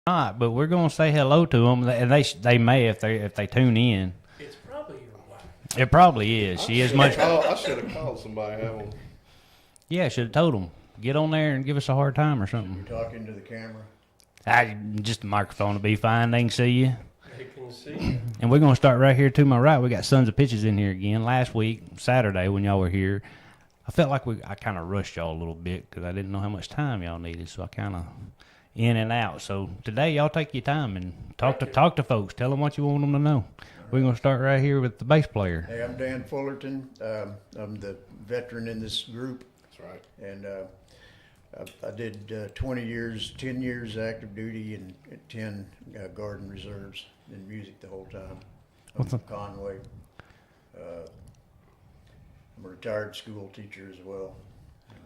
not, but we're gonna say hello to them, and they may if they tune in. It's probably your wife. It probably is. She is much. I should have called somebody. Have them. Yeah, should have told them get on there and give us a hard time or something. You're talking to the camera. Just the microphone will be fine. They can see you. They can see. And we're gonna start right here to my right. We got Sons of Ptches in here again. Last week, Saturday, when y'all were here, I felt like I kind of rushed y'all a little bit because I didn't know how much time y'all needed, so I kind of in and out. So today, y'all take your time and talk to folks. Tell them what you want them to know. We're gonna start right here with the bass player. Hey, I'm Dan Fullerton. I'm the veteran in this group. That's right. And I did 20 years, 10 years active duty and 10 garden reserves in music the whole time. I'm from Conway. I'm a retired school teacher as well. And,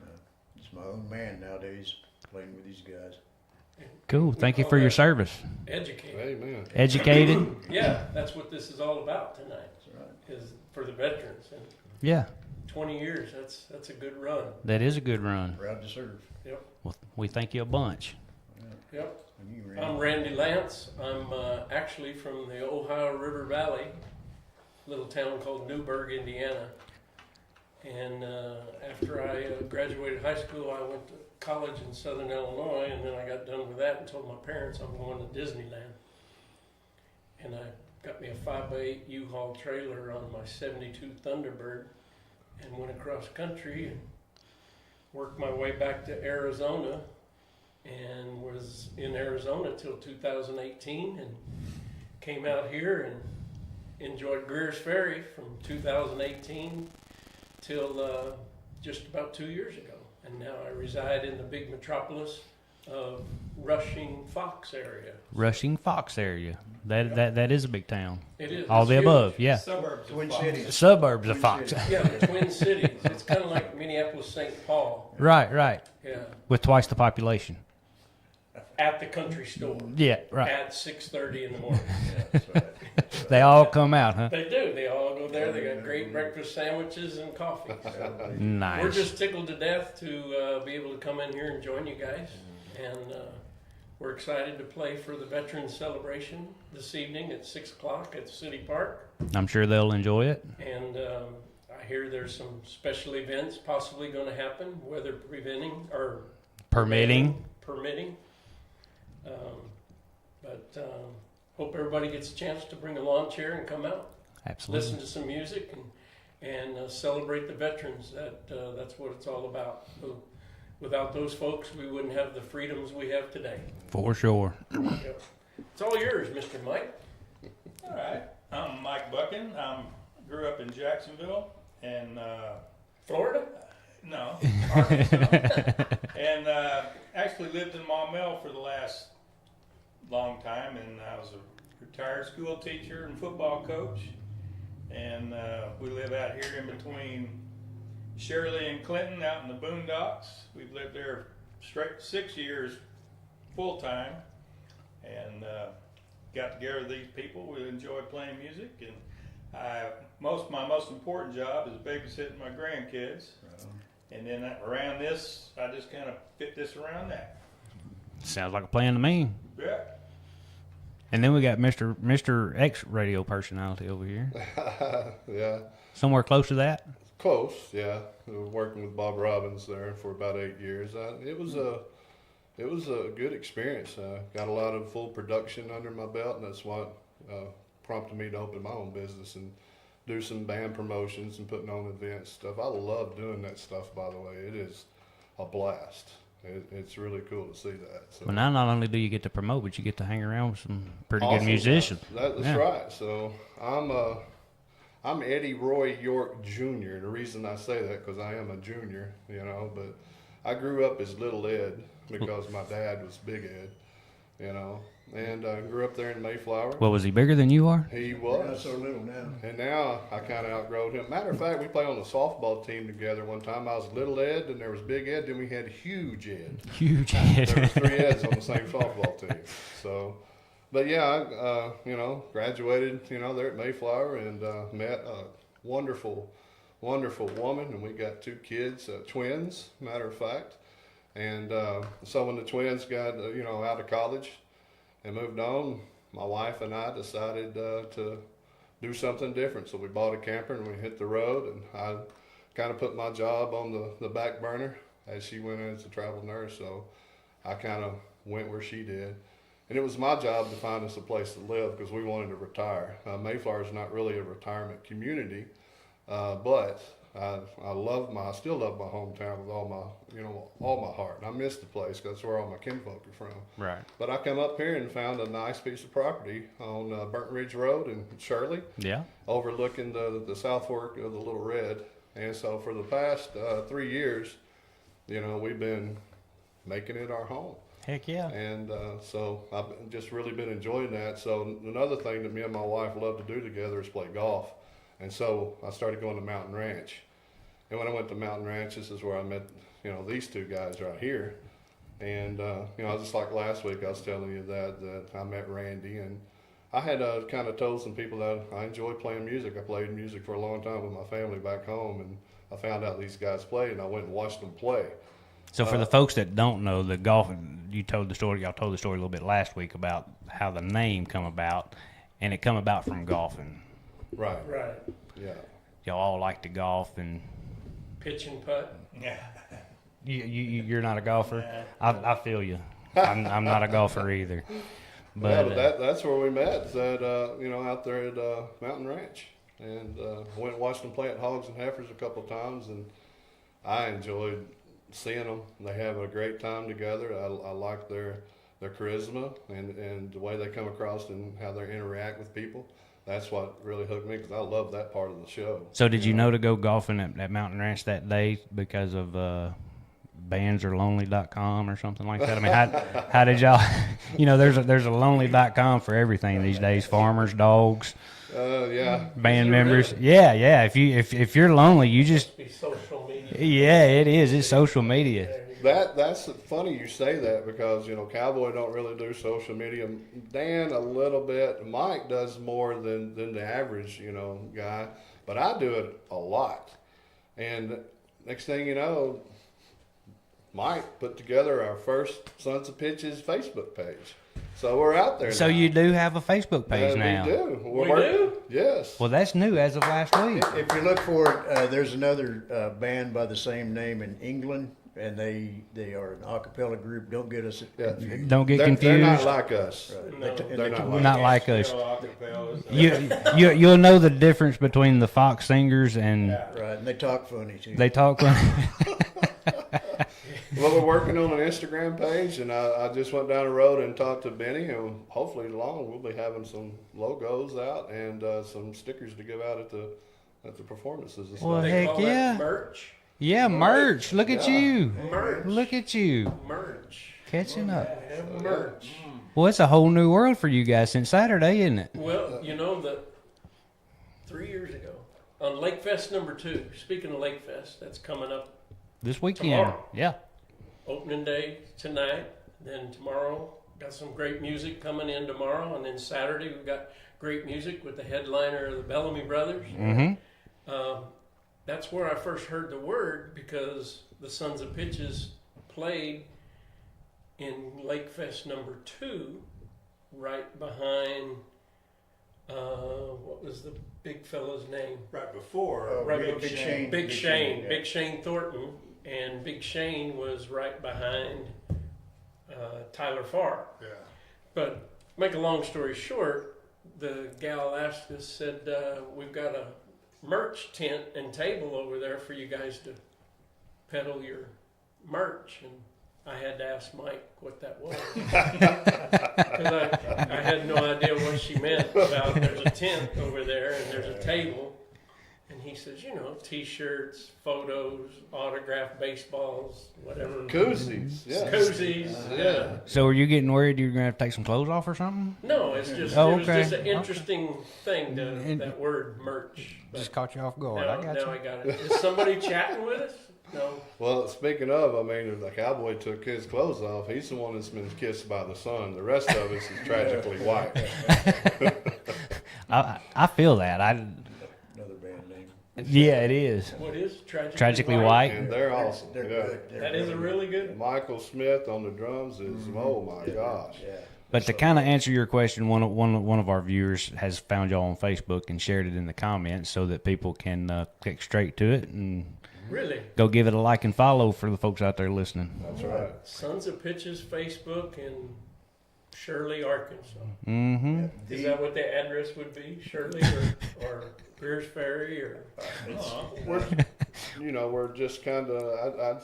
it's my own man nowadays, playing with these guys. Cool. Thank you for your service. Educated. Amen. Educated. Yeah, that's what this is all about tonight. That's right. Is for the veterans. And Yeah, 20 years. That's a good run. that is a good run. Proud to serve. Yep. Well, we thank you a bunch. Yep. And you, Randy. I'm Randy Lance. I'm actually from the Ohio River Valley, little town called Newburgh, Indiana. And after I graduated high school, I went to college in Southern Illinois, and then I got done with that and told my parents I'm going to Disneyland. And I got me a 5x8 U-Haul trailer on my 72 Thunderbird and went across country and worked my way back to Arizona and was in Arizona till 2018 and came out here and enjoyed Greer's Ferry from 2018 till just about 2 years ago. And now I reside in the big metropolis of Rushing Fox area. Rushing Fox area. That is a big town. It is. All It's the huge. above, yeah. Suburbs of Twin Fox. Cities. Suburbs of Twin Fox. Cities. Yeah, the Twin Cities. It's kind of like Minneapolis, St. Paul. Right. Yeah, With twice the population. at the country store Yeah, right. at 6:30 in the morning. Yeah, that's right. They all come out, huh? They do. They all go there. They got great breakfast sandwiches and coffee. So we're Nice. just tickled to death to be able to come in here and join you guys. And we're excited to play for the Veterans Celebration this evening at 6 o'clock at City Park. I'm sure they'll enjoy it. And I hear there's some special events possibly going to happen, weather preventing or Permitting. Hope everybody gets a chance to bring a lawn chair and come out, Absolutely. listen to some music, and celebrate the veterans. That's what it's all about. So, without those folks, we wouldn't have the freedoms we have today. For sure. Yep. It's all yours, Mr. Mike. All right. I'm Mike Buckin. Grew up in Jacksonville and Florida? no, Arkansas. And actually lived in Maumelle for the last long time. And I was a retired school teacher and football coach. And we live out here in between Shirley and Clinton out in the boondocks. We've lived there straight 6 years full time. And got together with these people. We enjoy playing music, and my most important job is babysitting my grandkids. And then around this, I just kind of fit this around that. Sounds like a plan to me. Yeah. And then we got Mr. X radio personality over here. Yeah. Somewhere close to that. Close. Yeah. We were working with Bob Robbins there for about 8 years. It was a good experience. Got a lot of full production under my belt, and that's what prompted me to open my own business and do some band promotions and putting on events stuff. I love doing that stuff, by the way. It is a blast. It's really cool to see that. So. Well, now not only do you get to promote, but you get to hang around with some pretty Awesome good musicians. That's Yeah. right. So I'm Eddie Roy York Jr. The reason I say that because I am a junior, but I grew up as Little Ed because my dad was Big Ed, and grew up there in Mayflower. Well, was he bigger than you are? He Not was. so little now. And now I kind of outgrowed him. Matter of fact, we played on the softball team together one time. I was Little Ed, and there was Big Ed, then we had Huge Ed. Huge There head. was 3 Eds on the same softball team. So, but yeah, I graduated, there at Mayflower and met a wonderful woman, and we got 2 kids, twins, matter of fact. And so when the twins got, out of college, and moved on. My wife and I decided to do something different, so we bought a camper and we hit the road. And I kind of put my job on the back burner as she went in as a travel nurse. So I kind of went where she did. And it was my job to find us a place to live because we wanted to retire. Mayflower is not really a retirement community, but I still love my hometown with all my heart. And I miss the place because that's where all my kinfolk are from. Right. But I come up here and found a nice piece of property on Burnt Ridge Road in Shirley, Yeah. overlooking the South Fork of the Little Red. And so for the past 3 years, we've been making it our home. Heck yeah. And so I've just really been enjoying that. So another thing that me and my wife love to do together is play golf. And so I started going to Mountain Ranch. And when I went to Mountain Ranch, this is where I met, these two guys right here. And, just like last week, I was telling you that I met Randy. And I had kind of told some people that I enjoy playing music. I played music for a long time with my family back home. And I found out these guys played, and I went and watched them play. So for the folks that don't know, the golf, y'all told the story a little bit last week about how the name come about, and it come about from golfing. Right. Right. Yeah. Y'all all like to golf, and Pitch and putt. Yeah. you're not a golfer. I feel you. I'm not a golfer either. But that's where we met. Out there at Mountain Ranch, and went and watched them play at Hogs and Heifers a couple of times, and I enjoyed seeing them. They have a great time together. I like their charisma and the way they come across and how they interact with people. That's what really hooked me because I love that part of the show. So did you know to go golfing at Mountain Ranch that day because of bandsorlonely.com or something like that? I mean, how did y'all? There's a lonely.com for everything these days. Farmers, dogs, Yeah. band members. Really? Yeah. If you're lonely, you just Be social media. yeah, it is. It's social media. That's funny you say that because Cowboy don't really do social media. Dan a little bit. Mike does more than the average guy, but I do it a lot. And next thing you know, Mike put together our first Sons of Ptches Facebook page. So we're out there. So now. you do have a Facebook page now. We do. We do? Yes. Well, that's new as of last week. If you look for it, there's another band by the same name in England, and they are an a cappella group. Don't get us confused. Don't get They're confused. not like us. Right. No. They're not Not like us. Still acapellas. You'll know the difference between the Fox singers and Right, and they talk funny too. they talk. Well, we're working on an Instagram page, and I just went down the road and talked to Benny, and hopefully long we'll be having some logos out and some stickers to give out at the performances and stuff. Well, They heck call yeah. that merch. Yeah, merch. Look at Yeah. you. Merch. Look at you. Merch. Catching up. I have merch. Well, it's a whole new world for you guys since Saturday, isn't it? Well, that 3 years ago on Lake Fest #2. Speaking of Lake Fest, that's coming up. This weekend. Tomorrow. Yeah. Opening day tonight, then tomorrow got some great music coming in tomorrow, and then Saturday we've got great music with the headliner of the Bellamy Brothers. Mm-hmm. That's where I first heard the word because the Sons of Ptches played in Lake Fest #2, right behind what was the big fellow's name? Right before. Right, Big Shane. Big Shane. yeah. Big Shane Thornton, and Big Shane was right behind Tyler Farr. Yeah. But make a long story short, the gal asked us, said, we've got a merch tent and table over there for you guys to peddle your merch. And I had to ask Mike what that was. Because I had no idea what she meant about there's a tent over there and there's a table. And he says, T-shirts, photos, autographed baseballs, whatever. Koozies. Yeah. Koozies, yeah. So are you getting worried you're going to have to take some clothes off or something? No, it's just Oh, it was okay. just an interesting thing that word merch. Just caught you off guard. now, I got now you. I got it. Is somebody chatting with us? No. Well, speaking of, if the Cowboy took his clothes off, he's the one that's been kissed by the sun. The rest of us is tragically white. I feel that. Another band name. Yeah, it is. What is Tragically white. And they're awesome. They're Yeah. good. They're That is a really good. Michael Smith on the drums is, oh my Yeah. gosh. Yeah. But to kind of answer your question, one of our viewers has found y'all on Facebook and shared it in the comments so that people can click straight to it and Really? go give it a like and follow for the folks out there listening. That's right. Sons of Ptches Facebook in Shirley, Arkansas. Mm-hmm. Is that what the address would be? Shirley or Greers Ferry or? We're just kind of,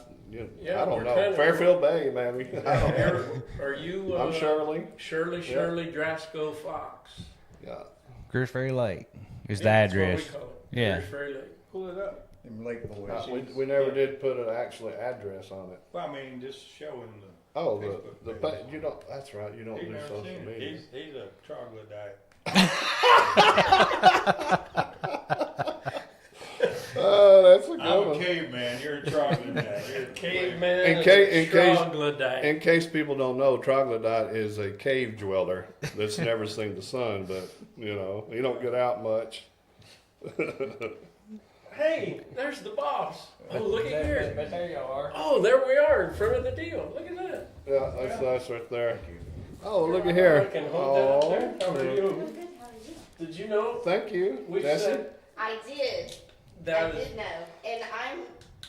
Yeah, I don't we're know. kinda- Fairfield Bay, maybe. I don't know. Are you? I'm Shirley. Shirley Drasco Fox. Yeah. Greers Ferry Lake is the That's what address. we call it. Yeah. Greers Ferry Lake. Pull it up. Them Lake boys. We never did put an actual address on it. Well, I mean, just showing the. Oh, Facebook the page. you don't. That's right. You don't He's do never social seen it. media. He's a troglodyte. Oh, that's a good I'm a one. caveman. You're a troglodyte. You're a Caveman In and case- troglodyte. In case people don't know, troglodyte is a cave dweller that's never seen the sun, but you don't get out much. Hey, there's the boss. Oh, look at here. But there y'all are. Oh, there we are in front of the deal. Look at that. Yeah, that's nice right there. Oh, look at I here. can hold that up there. How are Oh, you? Good, how are you? Did you know? thank you, We Jesse. said I did. that I is did know, and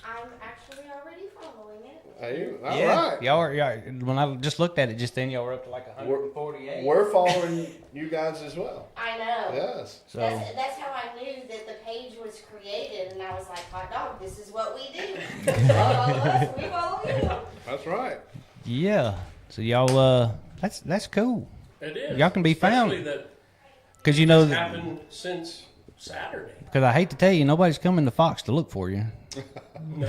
I'm actually already following it. Hey, all Yeah, right. y'all. When I just looked at it just then, y'all were up to like We're- 148. We're following you guys as well. I know. Yes. So That's how I knew that the page was created, and I was like, hot dog, this is what we do. You follow us, we follow you. That's right. yeah, so y'all, that's cool. it is. Y'all can be found. Especially that Because you know it's that. happened since Saturday. Because I hate to tell you, nobody's coming to Fox to look for you. No,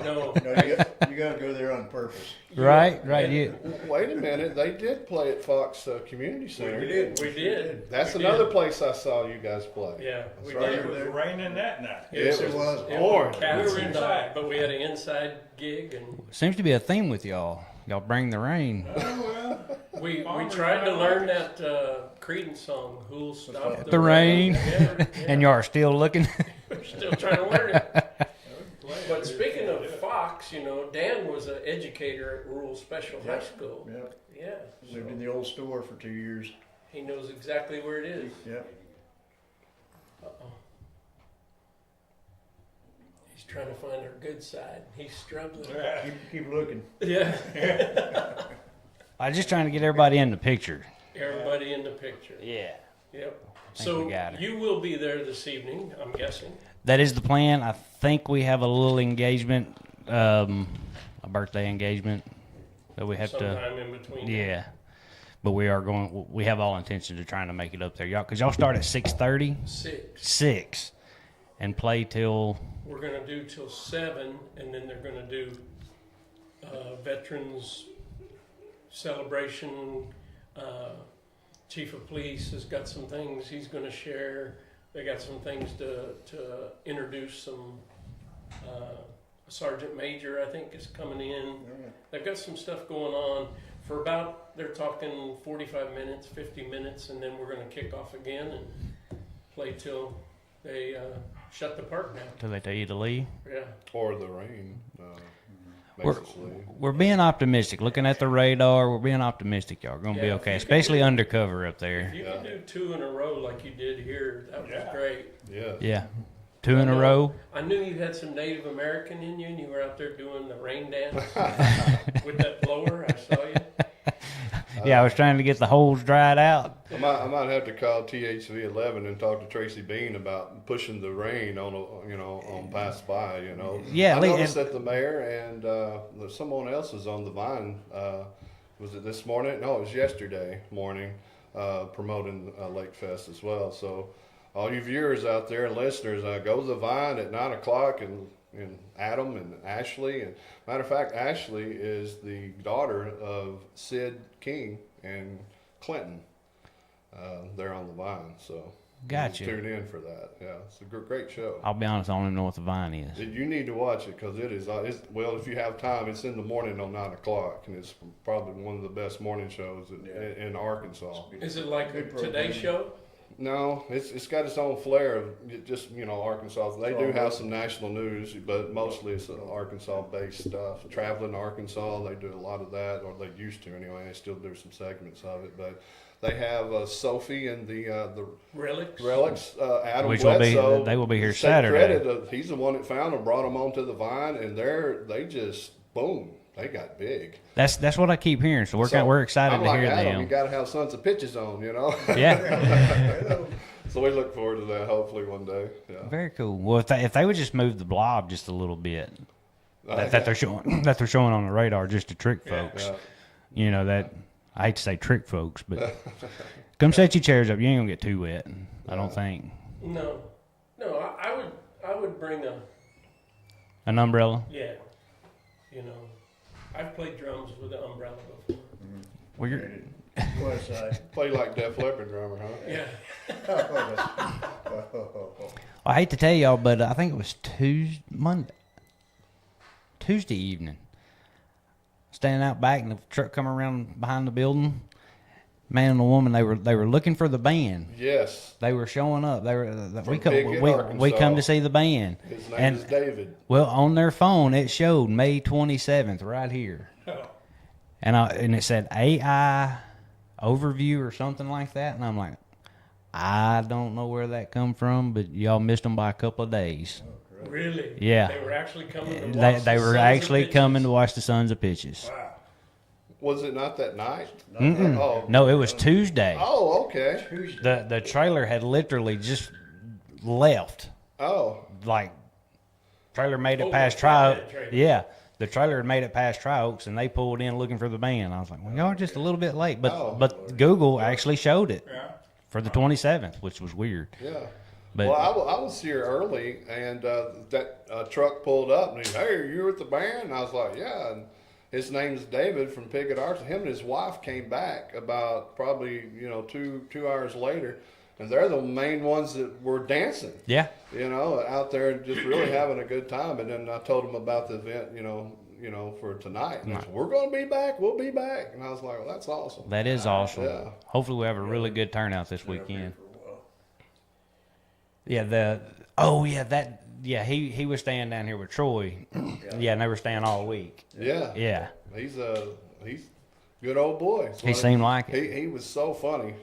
no. No, you gotta go there on purpose. Right. And You. Wait a minute. They did play at Fox Community Center. We did. That's We another did. place I saw you guys play. Yeah, we right. did. It was raining that night. It was pouring. Cats We were and inside. but we had an inside gig, and Seems to be a theme with y'all. Y'all bring the rain. Oh, well. we Farmers tried to might learn like that Creedence song, "Who'll Stop The rain. Yeah, And y'all are still looking. we're still trying to learn it. Play it. But speaking of Fox, Dan was an educator at Rural Special High Yep. School. Yep. Yeah, Lived in the old store for 2 years. he knows exactly where it is. Yep. Uh-oh. He's trying to find our good side. He's struggling. Yeah. Keep looking. Yeah, I'm just trying to get everybody in the picture. everybody in the picture. Yeah. Yep. think So we got her. you will be there this evening, I'm guessing. That is the plan. I think we have a little engagement, a birthday engagement that we have to. Sometime in between. Yeah. But we are going. We have all intentions of trying to make it up there, y'all, because y'all start at 6:30, 6. and play till. We're gonna do till 7, and then they're gonna do veterans celebration. Chief of Police has got some things he's gonna share. They got some things to introduce some. Sergeant Major, I think, is coming in. They've got some stuff going on for about, they're talking 45 minutes, 50 minutes, and then we're going to kick off again and play till they shut the park down. Till they tell you to leave. Yeah. Or the rain. We're, Makes us leave. we're being optimistic. Looking at the radar, we're being optimistic, y'all. We're gonna be Yeah, if okay, you could especially do- undercover up If there. you can do 2 in a row like you did here, that would Yeah. be great. Yeah. Yeah, 2 in a row. I knew you had some Native American in you, and you were out there doing the rain dance with that blower. I saw you. Yeah, I was trying to get the holes dried out. I might have to call THV 11 and talk to Tracy Bean about pushing the rain on on pass by. Yeah, I Lee, noticed that the mayor and someone else is on the vine. Was it this morning? No, it was yesterday morning. Promoting Lake Fest as well. So all you viewers out there and listeners, go to the vine at 9 o'clock and Adam and Ashley. And matter of fact, Ashley is the daughter of Sid King and Clinton. They're on the vine, so Gotcha. tune in for that. Yeah, it's a great show. I'll be honest, I don't even know what the vine is. You need to watch it because it is. Well, if you have time, it's in the morning on 9 o'clock, and it's probably one of the best morning shows in Arkansas. Is it like a Good Today program. Show? No, it's got its own flair of just, Arkansas. They do have some national news, but mostly it's Arkansas-based stuff. Traveling to Arkansas, they do a lot of that, or they used to anyway. They still do some segments of it, but they have Sophie and the relics. Adam Which Bledsoe. they will be here take Saturday. Credit, he's the one that found them, brought them onto the vine, and they just boom. They got big. That's what I keep hearing. So we're excited I'm to like hear Adam, them. You got to have Sons of Ptches on, Yeah. So we look forward to that. Hopefully one day. Yeah. Very cool. Well, if they would just move the blob just a little bit, that they're showing on the radar just to trick folks. Yeah. That I hate to say trick folks, but come set your chairs up. You ain't gonna get too wet. I don't think. No, I would bring An umbrella. yeah, I've played drums with an umbrella before. Well, you're, Was I? Play like Def Leppard drummer, huh? Yeah. I hate to tell y'all, but I think it was Tuesday evening. Standing out back, and the truck come around behind the building. Man and the woman, they were looking for the band. Yes. They were showing up. They were Big in we Arkansas. come to see the band. His name is David. Well, on their phone it showed May 27th right here, and it said AI overview or something like that, and I'm like, I don't know where that come from, but y'all missed them by a couple of days. Really? Yeah. They were actually coming to watch They were actually coming to watch the Sons of Ptches. Wow. Was it not that night? Oh, no, it was Tuesday. Oh, okay. The trailer had literally just left. Oh. Like, trailer made it Oh, past the Tri. flatbed trailer. Yeah, the trailer had made it past Tri Oaks, and they pulled in looking for the band. I was like, well, y'all are just a little bit late, but Google actually showed it for the 27th, which was weird. Yeah. But Well, I was here early, and that truck pulled up, and he said, "Hey, you at the band?" And I was like, "Yeah." And his name's David from Piggott, Arkansas. Him and his wife came back about probably 2 hours later, and they're the main ones that were dancing. yeah, Out there and just really having a good time. And then I told them about the event, for tonight. And they said, "We're going to be back. We'll be back." And I was like, "Well, that's awesome." that is awesome. Yeah. Hopefully, we have a really good turnout this weekend. For a while. Yeah, he was staying down here with Troy. Yeah, and they were staying all week. Yeah. Yeah, He's a good old boy. he seemed like it. He was so funny,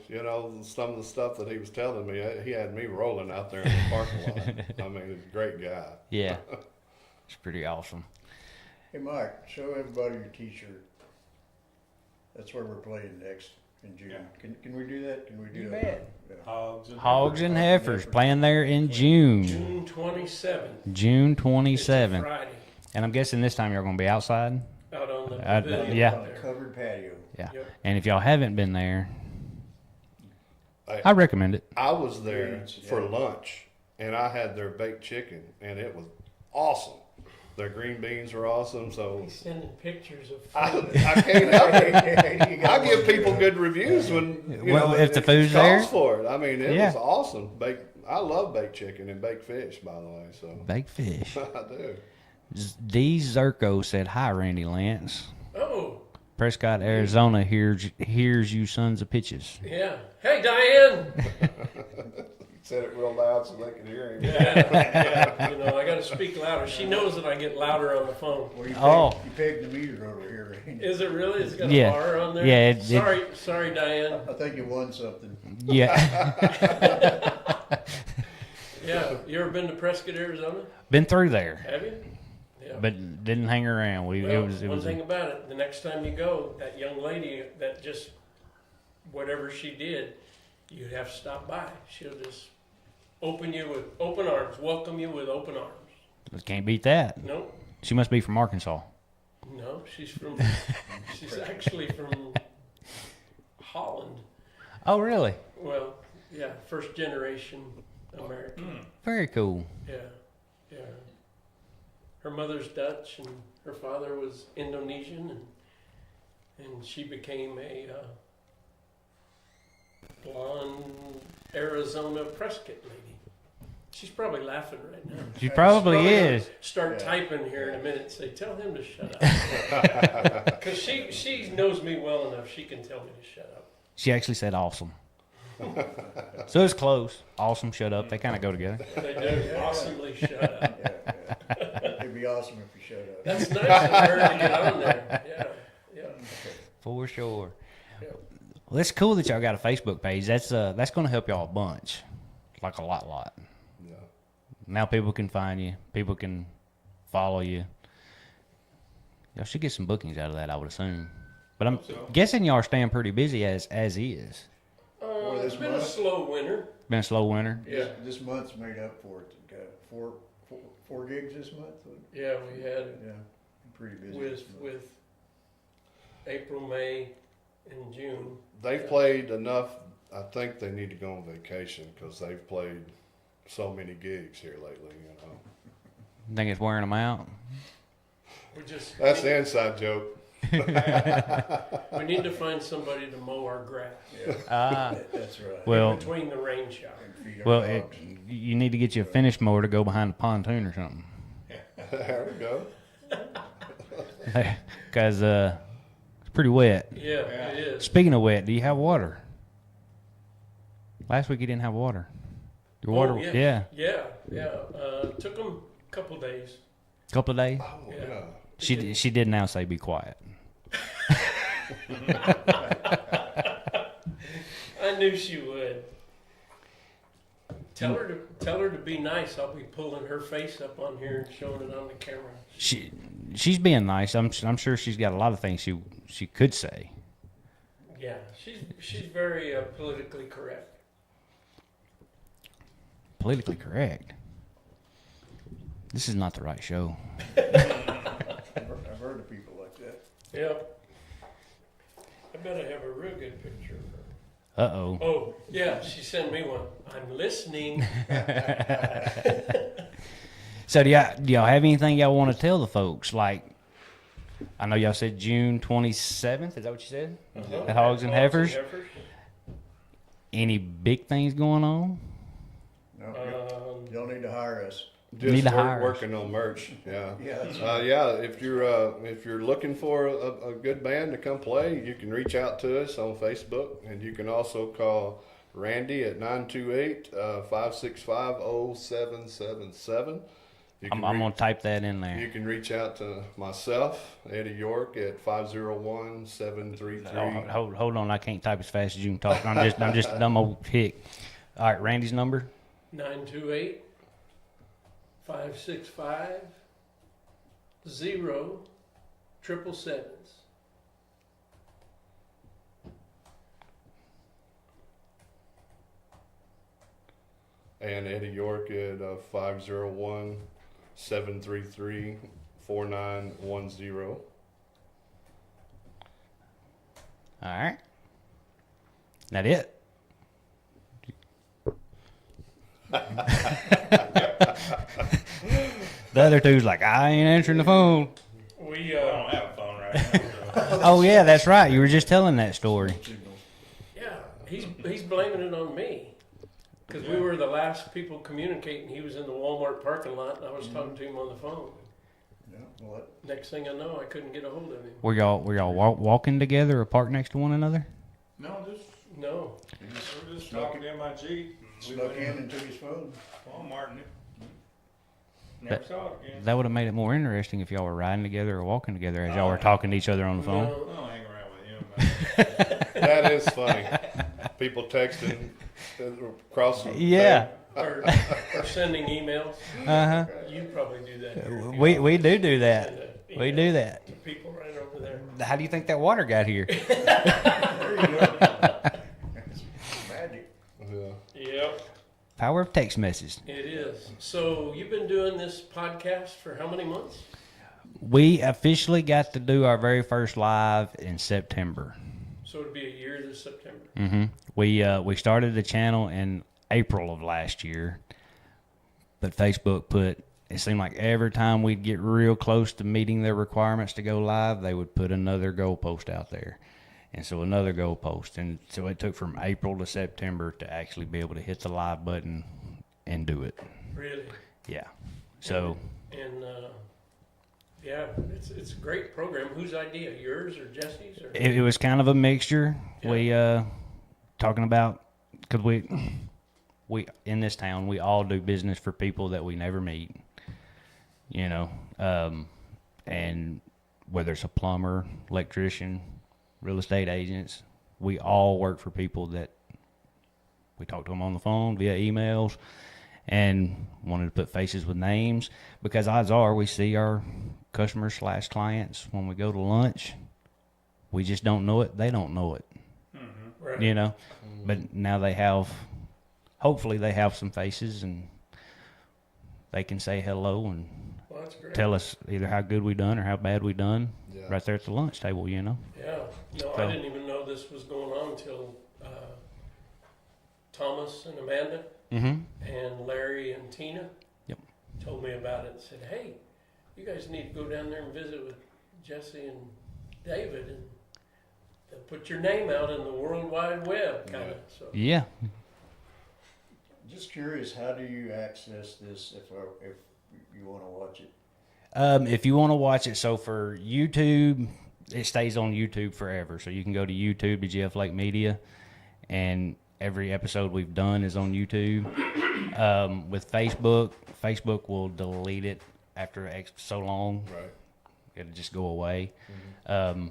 some of the stuff that he was telling me. He had me rolling out there in the parking lot. I mean, he's a great guy. Yeah, it's pretty awesome. Hey, Mike, show everybody your T-shirt. That's where we're playing next in June. Yeah. Can we do that? Can we do You that? bet. Yeah. Hogs and Heifers playing there in June. June 27th. June It's a 27th. Friday. And I'm guessing this time you're going to be outside. Out on the Uh, pavilion yeah. out there. Covered patio. Yeah. Yep. And if y'all haven't been there, I- I recommend it. I was there Greens, for yeah. lunch, and I had their baked chicken, and it was awesome. Their green beans were awesome. So He's sending pictures of I food. can't help it. I give people good reviews when If the it food's calls there. for it. I mean, it Yeah. was awesome. I love baked chicken and baked fish, by the way. So Baked fish. I do. D. Zerko said, "Hi, Randy Lance. Oh, Prescott, Arizona hears you Sons of Ptches." yeah. Hey, Diane. He said it real loud so they could hear him. Yeah. I got to speak louder. She knows that I get louder on the phone. Well, Oh. you pegged the meter over here, Randy. Is it really? Is it got Yeah. a bar on there? Yeah, Sorry, Diane. I think you won something. Yeah. Yeah. You ever been to Prescott, Arizona? Been through there, Have you? Yeah. but didn't hang around. Well, it one was thing about it, the next time you go, that young lady that just whatever she did, you have to stop by. She'll just open you with open arms, welcome you with open arms. can't beat that. No, She must be from Arkansas. no, she's actually from Holland. Oh, really? Well, yeah, first generation American. Very cool. Yeah. Her mother's Dutch and her father was Indonesian, and she became a blonde Arizona Prescott lady. She's probably laughing right now. She probably She's is. gonna start typing here in a minute and say, "Tell him to shut up," because she knows me well enough. She can tell me to shut up. She actually said awesome. So it's close. Awesome, shut up. They kind of go together. They do awesomely shut up. Yeah. It'd be awesome if you showed up. That's nice of her to get on there. Yeah. For sure. Yeah. Well, it's cool that y'all got a Facebook page. That's going to help y'all a bunch, like a lot. Yeah. Now people can find you. People can follow you. Y'all should get some bookings out of that, I would assume. But I'm So. guessing y'all are staying pretty busy as is. Boy, It's this been a month- slow winter. Been a slow winter. Yeah. This month's made up for it. Four gigs this month. Yeah, we had Yeah, pretty busy. with this month. with April, May, and June. They've played enough. I think they need to go on vacation because they've played so many gigs here lately. You know, Think it's wearing them out? We just that's the inside joke. we need to find somebody to mow our grass That's right. Well, between the rain shower. And feed our well, dogs. you need to get you a finish mower to go behind the pontoon or something. There we go. Because it's pretty wet. Yeah, it is. Speaking of wet, do you have water? Last week you didn't have water. Your water, Oh, yeah. Yeah. Took them a couple days. Couple of days. Oh Yeah. yeah. She did now say be quiet. I knew she would. Tell her to be nice. I'll be pulling her face up on here and showing it on the camera. She's being nice. I'm sure she's got a lot of things she could say. Yeah, she's very politically correct. Politically correct. This is not the right show. I've heard of people like that. Yep. I bet I have a real good picture of her. Uh-oh. Oh, yeah, she sent me one. I'm listening. So do y'all have anything y'all want to tell the folks? Like, I know y'all said June 27th. Is that what you said? At Hogs and Heifers. Any big things going on? No, you don't need to hire us. Just Need to hire us. working on merch. Yeah. Yeah, that's Yeah, if you're looking for a good band to come play, you can reach out to us on Facebook, and you can also call Randy at 928-565-0777. You I'm can gonna type that in You there. can reach out to myself, Eddie York, at 501-733. Hold on. I can't type as fast as you can talk. I'm just a dumb old hick. All right, Randy's number. 928-565-0777. And Eddie York at 501-733-4910. All right. That it? The other two's like, I ain't answering the phone. We I don't have a phone right now. So. Oh yeah, that's right. You were just telling that story. yeah, he's blaming it on me. Because we were the last people communicating. He was in the Walmart parking lot, and I was talking to him on the phone. Yeah, well, Next thing I know, I couldn't get a hold of him. Were y'all walking together or parked next to one another? No, just No. we're just talking to my Jeep. We snuck went in and took his phone. Walmart and never saw it again. That would have made it more interesting if y'all were riding together or walking together as y'all were talking to each other on the phone. I No. don't hang around with him. That is funny. People texting across the Yeah. Or sending emails. Uh You probably do that. huh. We do Send that. a We email do that. to people right over there. How do you think that water got here? Magic. Yeah. Yep, Power of text message. it is. So you've been doing this podcast for how many months? We officially got to do our very first live in September. So it'll be a year this September. We started the channel in April of last year, but Facebook it seemed like every time we'd get real close to meeting their requirements to go live, they would put another goalpost out there. And so another goalpost. And so it took from April to September to actually be able to hit the live button and do it. Really? Yeah. So And yeah, it's a great program. Whose idea? Yours or Jesse's? Or? it was kind of a mixture. Yeah. We talking about because we in this town, we all do business for people that we never meet, you know, and whether it's a plumber, electrician, real estate agents, we all work for people that we talk to them on the phone, via emails, and wanted to put faces with names, because odds are we see our customers / clients when we go to lunch. We just don't know it. They don't know it, Right. you know, but now they have, hopefully they have some faces and they can say hello and Well, that's great. tell us either how good we done or how bad we done Yeah. right there at the lunch table, you know. Yeah. No, I So- didn't even know this was going on until Thomas and Amanda Mm-hmm. and Larry and Tina Yep. told me about it and said, hey, you guys need to go down there and visit with Jesse and David, and they'll put your name out in the World Wide Web, kind of. So Yeah. Just curious, how do you access this if you want to watch it? If you want to watch it, so for YouTube, it stays on YouTube forever. So you can go to YouTube to GF Lake Media, and every episode we've done is on YouTube. With Facebook will delete it after so long. Right. It'll just go away. Mm-hmm.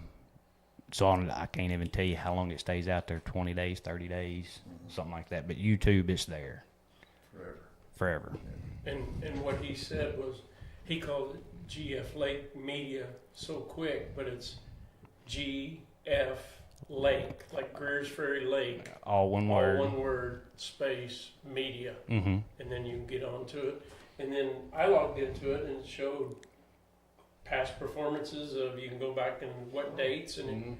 So I can't even tell you how long it stays out there, 20 days, 30 days, something like that. But YouTube, it's there forever. and what he said was he called it GF Lake Media so quick, but it's GF Lake, like Greer's Ferry Lake. All one All word. one word, space, media. Mm-hmm. And then you can get onto it. And then I logged into it and it showed past performances of, you can go back and what dates, and Mm-hmm.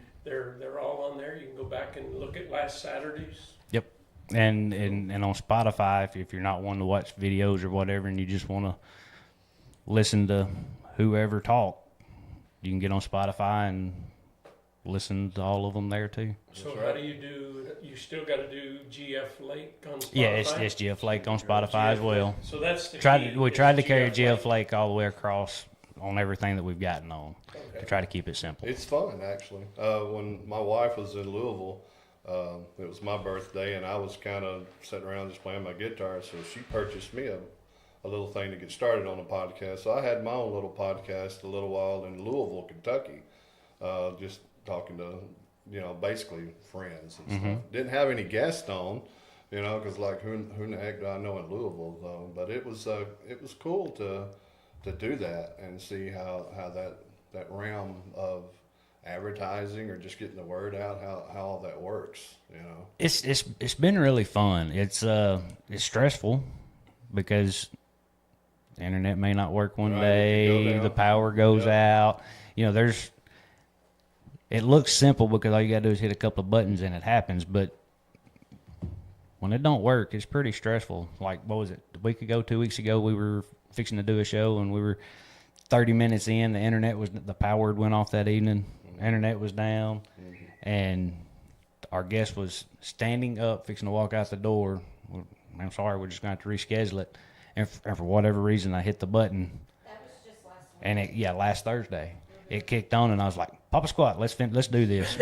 they're all on there. You can go back and look at last Saturday's. And on Spotify, if you're not wanting to watch videos or whatever, and you just want to listen to whoever talk, you can get on Spotify and listen to all of them there too. So That's how right. do you do? You still got to do GF Lake on Spotify. Yeah, it's GF Lake on Spotify as well. So that's the key, We is tried to carry GF GF Lake all the way across on everything that we've gotten on to Okay. try to keep it simple. It's fun, actually. When my wife was in Louisville, it was my birthday, and I was kind of sitting around just playing my guitar, so she purchased me a little thing to get started on a podcast. So I had my own little podcast a little while in Louisville, Kentucky, just talking to, basically friends and stuff. Didn't have any guests on, because like who in the heck do I know in Louisville though? But it was cool to do that and see how that realm of advertising or just getting the word out, how all that works, It's been really fun. It's stressful because the internet may not work one Right, it could go day, down. the power goes out. It looks simple because all you gotta do is hit a couple of buttons and it happens, but when it don't work, it's pretty stressful. Like, what was it, a week ago, 2 weeks ago, we were fixing to do a show and we were 30 minutes in, the power went off that evening, internet was down, and our guest was standing up, fixing to walk out the door. I'm sorry, we're just going to have to reschedule it. And for whatever reason, I hit the button, That was just last week. and last Thursday, it kicked on, and I was like, Papa Squat, let's do this.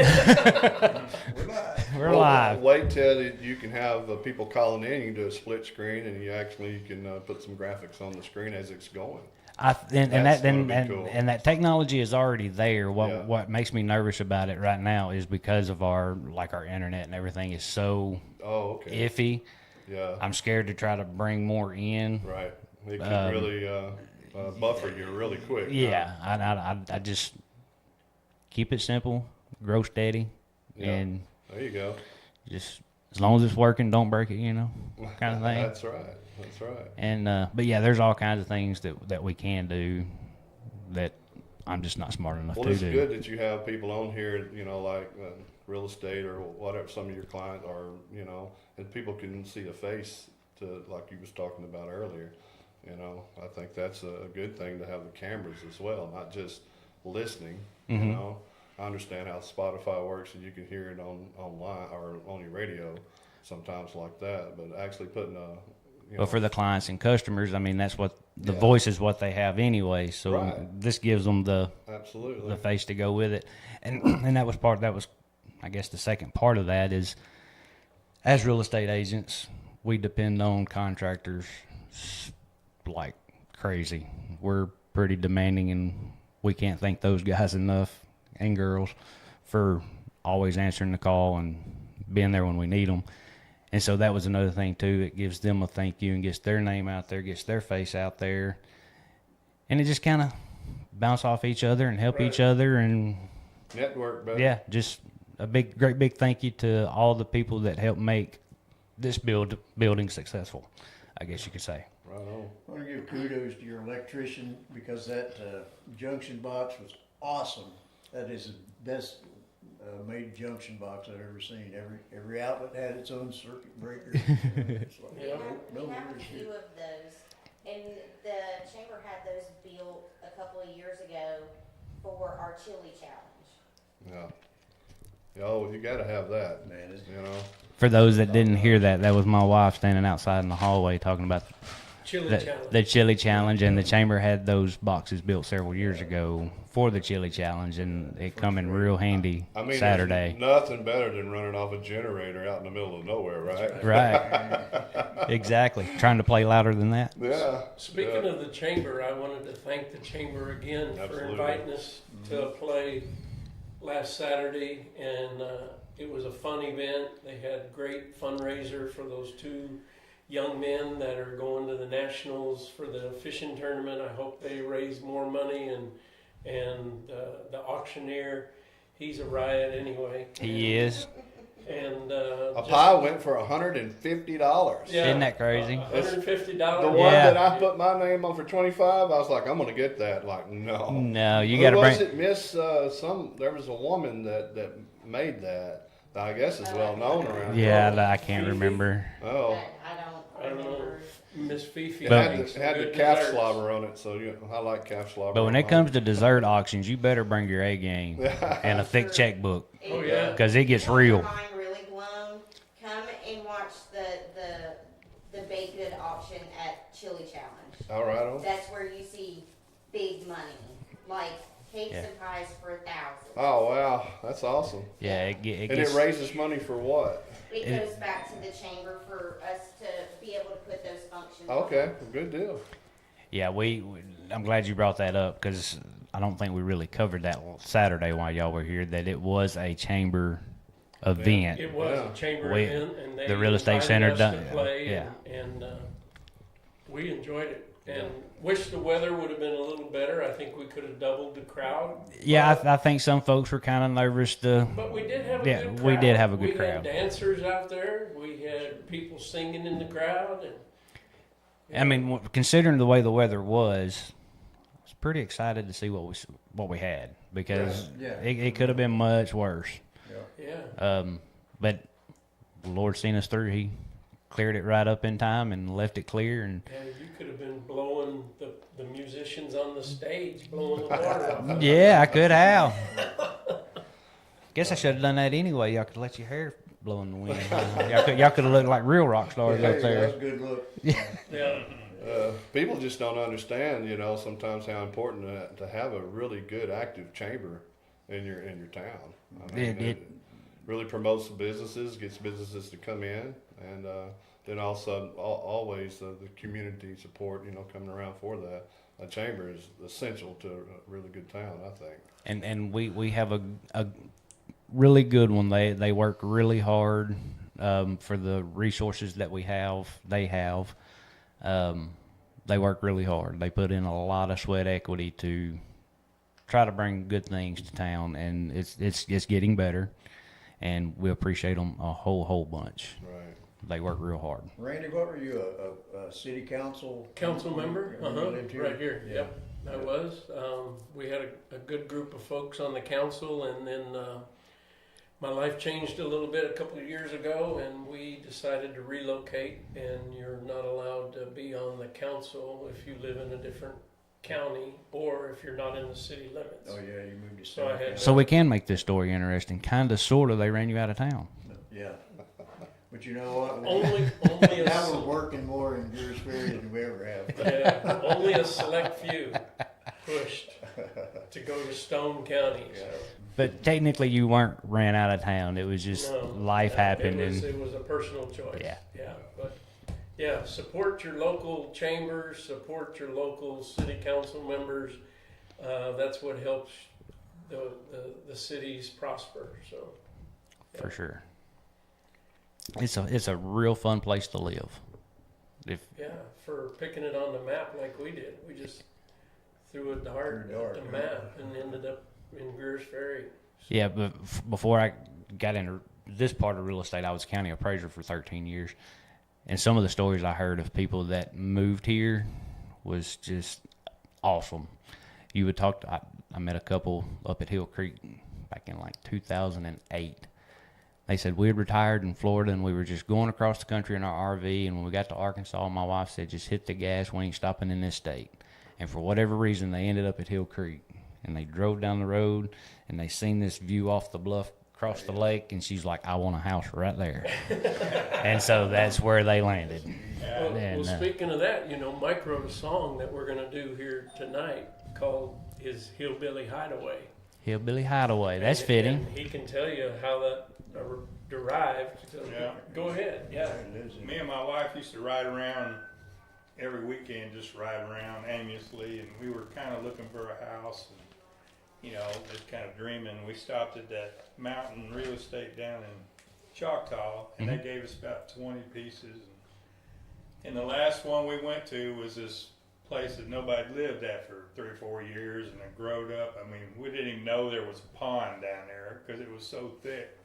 We're Well, live. Wait till you can have people calling in. You can do a split screen, and you actually can put some graphics on the screen as it's going. That's gonna be cool. And that technology is already there. Yeah. What makes me nervous about it right now is because of our internet and everything is so Oh, okay. iffy. Yeah. I'm scared to try to bring more in. Right. It can really buffer you really quick. Yeah, I just keep it simple, grow steady, Yeah. and There you go. just as long as it's working, don't break it, kind of thing. That's right. That's right. And but yeah, there's all kinds of things that we can do that I'm just not smart enough Well, to it's do. good that you have people on here, like real estate or whatever, some of your clients are, and people can see the face to, like you was talking about earlier. I think that's a good thing to have the cameras as well, not just listening. Mhm. I understand how Spotify works and you can hear it online or on your radio sometimes like that, but actually putting But for the clients and customers, I mean, that's what the Yeah. voice is what they have anyway. So Right. this gives them the absolutely. face to go with it. And that was I guess the second part of that is as real estate agents, we depend on contractors like crazy. We're pretty demanding, and we can't thank those guys enough and girls for always answering the call and being there when we need them. And so that was another thing too. It gives them a thank you and gets their name out there, gets their face out there, and it just kind of bounce off each other and help each other. And Network, baby. yeah, just a great big thank you to all the people that helped make this building successful, I guess you could say. Right on. I want to give kudos to your electrician because that junction box was awesome. That is the best made junction box I've ever seen. Every outlet had its own circuit breaker. It's like, Yeah. We have a worries few here. of those, and the chamber had those built a couple of years ago for our chili challenge. Yeah. Oh, you got to have that, Man, it's you know. For those that didn't hear that, that was my wife standing outside in the hallway talking about Chili the challenge. chili challenge, and the chamber had those boxes built several years ago for the chili challenge, and it come in real handy I mean, Saturday. there's nothing better than running off a generator out in the middle of nowhere, right? Right. Exactly. Trying to play louder than that. Yeah. Speaking yeah. of the chamber, I wanted to thank the chamber again for Absolutely. inviting us to play last Saturday, and it was a fun event. They had great fundraiser for those two young men that are going to the nationals for the fishing tournament. I hope they raise more money, and the auctioneer, he's a riot anyway. He is. And A pie went for $150. Yeah. Isn't that crazy? $150. The one Yeah. that I put my name on for 25, I was like, I'm gonna get that. Like, no. No, you Who got to was bring. it? Miss there was a woman that made that. I guess is well known around. Yeah, I can't remember. Oh. I don't know. Miss Fifi. It But- had some the good calf desserts. slobber on it, so I like calf slobber. But when on it mine. comes to dessert auctions, you better bring your A game and a thick checkbook, Oh, yeah. because it gets If you want real. your mind really blown, come and watch the baked good auction at Chili Challenge. All right. On. That's where you see big money, like cakes Yeah. and pies for 1,000. Oh wow, that's awesome. Yeah, it And gets. it raises money for what? It goes back to the chamber for us to be able to put those functions on. Okay, good deal. Yeah, I'm glad you brought that up, because I don't think we really covered that Saturday while y'all were here, that it was a chamber event. It was Yeah. a chamber We- event, and they the real estate invited center us done- to play, yeah. and we enjoyed it. And wish the weather would have been a little better. I think we could have doubled the crowd. Yeah, but, I think some folks were kind of nervous to. but we did have a Yeah, good crowd. we did have a good We crowd. had dancers out there. We had people singing in the crowd. And, I mean, considering the way the weather was, I was pretty excited to see what we had, because Yeah. it could have been much worse. yeah. But the Lord seen us through. He cleared it right up in time and left it clear. And And you could have been blowing the musicians on the stage, blowing the water off. yeah, I could have. Guess I should have done that anyway. Y'all could let your hair blow in the wind. y'all could have looked like real rock stars Hey, up there. that's a good look. Yeah. People just don't understand, sometimes how important to have a really good active chamber in your town. I mean, It- really promotes the businesses, gets businesses to come in, and then also always the community support. Coming around for that. A chamber is essential to a really good town, I think. And we have a really good one. They work really hard for the resources that we have. They have. They work really hard. They put in a lot of sweat equity to try to bring good things to town, and it's getting better. And we appreciate them a whole bunch. Right. They work real hard. Randy, what were you, a city council? Member? You lived here? Right here. Yeah. Yep, I was. We had a good group of folks on the council, and then my life changed a little bit a couple of years ago, and we decided to relocate. And you're not allowed to be on the council if you live in a different county or if you're not in the city limits. Oh, yeah, you moved to So I had- So we can make this story interesting. Kind of, sort of. They ran you out of town. Yeah. But you know what? Only a Now we're working more in Greers Ferry than we ever have. yeah, only a select few pushed to go to Stone County. So. But technically, you weren't ran out of town. It was just No, life happened, It was a personal choice. Yeah. Yeah, but yeah, support your local chambers, support your local city council members. That's what helps the cities prosper. So for sure. It's a real fun place to live. yeah, for picking it on the map like we did, we just threw a dart at the map and ended up in Greer's Ferry. Yeah, but before I got into this part of real estate, I was county appraiser for 13 years. And some of the stories I heard of people that moved here was just awesome. You would talk to, I met a couple up at Hill Creek back in like 2008. They said we had retired in Florida and we were just going across the country in our RV. And when we got to Arkansas, my wife said, just hit the gas, we ain't stopping in this state. And for whatever reason, they ended up at Hill Creek. And they drove down the road and they seen this view off the bluff across the lake. And she's like, I want a house right there. And so that's where they landed. Well, speaking of that, Mike wrote a song that we're going to do here tonight called his Hillbilly Hideaway. Hillbilly Hideaway. That's fitting. And he can tell you how that derived. So Yeah. Go ahead. Yeah. Me and my wife used to ride around every weekend, just ride around aimlessly, and we were kind of looking for a house, and just kind of dreaming. We stopped at that mountain real estate down in Choctaw, and they gave us about 20 pieces. And the last one we went to was this place that nobody lived at for 3 or 4 years, and it growed up. I mean, we didn't even know there was a pond down there because it was so thick.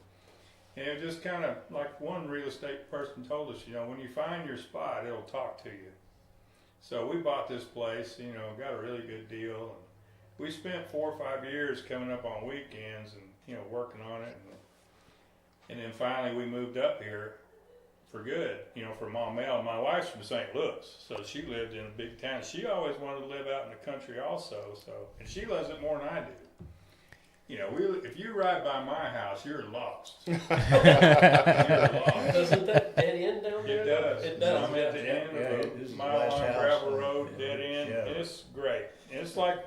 And it was just kind of like one real estate person told us, when you find your spot, it'll talk to you. So we bought this place, got a really good deal. And we spent 4 or 5 years coming up on weekends and, working on it. And then finally we moved up here for good, for Mom Mel. My wife's from St. Louis, so she lived in a big town. She always wanted to live out in the country also, and she loves it more than I do. If you ride by my house, you're lost. You're lost. Doesn't that dead end down there? It does. It does. I'm at the end of a mile-long gravel road, dead end. Yeah. It's great. It's like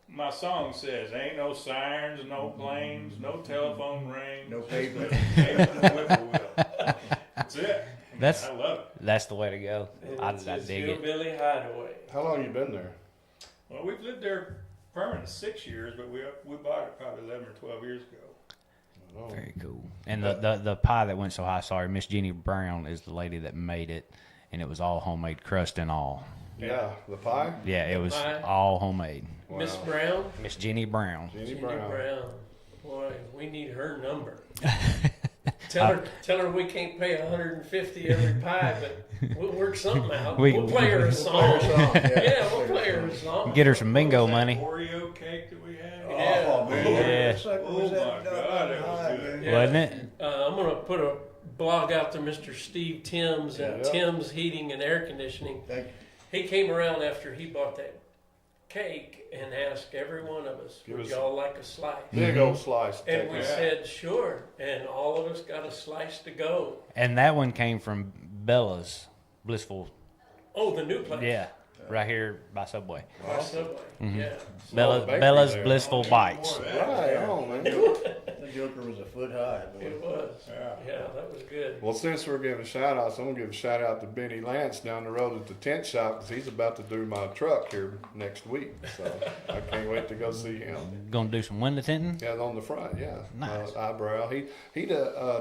my song says, ain't no sirens, no planes, no telephone rings. No pavement. Pavement and whippoorwill. That's it. I love it. That's the way to go. I It's dig it. Hillbilly Hideaway. How long you been there? Well, we've lived there permanent 6 years, but we bought it probably 11 or 12 years ago. Oh. Very cool. And the pie that went so high, sorry, Miss Jenny Brown is the lady that made it, and it was all homemade, crust and all. Yeah, the pie? Yeah, it was Pie? all homemade. Wow. Miss Brown. Miss Jenny Brown. Jenny Jenny Brown. Brown. Boy, we need her number. Tell her we can't pay $150 every pie, but we'll work something out. We'll play her a song. Yeah, we'll play her a song. Get her some bingo What was that money. Oreo cake that we had? Oh, man. Yeah. It's like, Oh, was that my God, it was high, good. man? Wasn't it? I'm going to put a blog out to Mr. Steve Timms at Yeah. Timms Heating and Air Conditioning. Thank you. He came around after he bought that cake and asked every one of us, Give would us- y'all like a slice? Big old slice. And Take we it. said, sure. And all of us got a slice to go. And that one came from Bella's Blissful. Oh, the new place. Yeah, right here by Subway. By Subway. Yeah. Small bakery Bella's there. Blissful Bites. Right on, man. The joker was a foot high. Boy. It was. Yeah. Yeah, that was good. Well, since we're giving shout outs, I'm going to give a shout out to Benny Lance down the road at the tent shop because he's about to do my truck here next week. So I can't wait to go see him. Gonna do some window tinting? Yeah, on the front, yeah. Nice. Eyebrow. He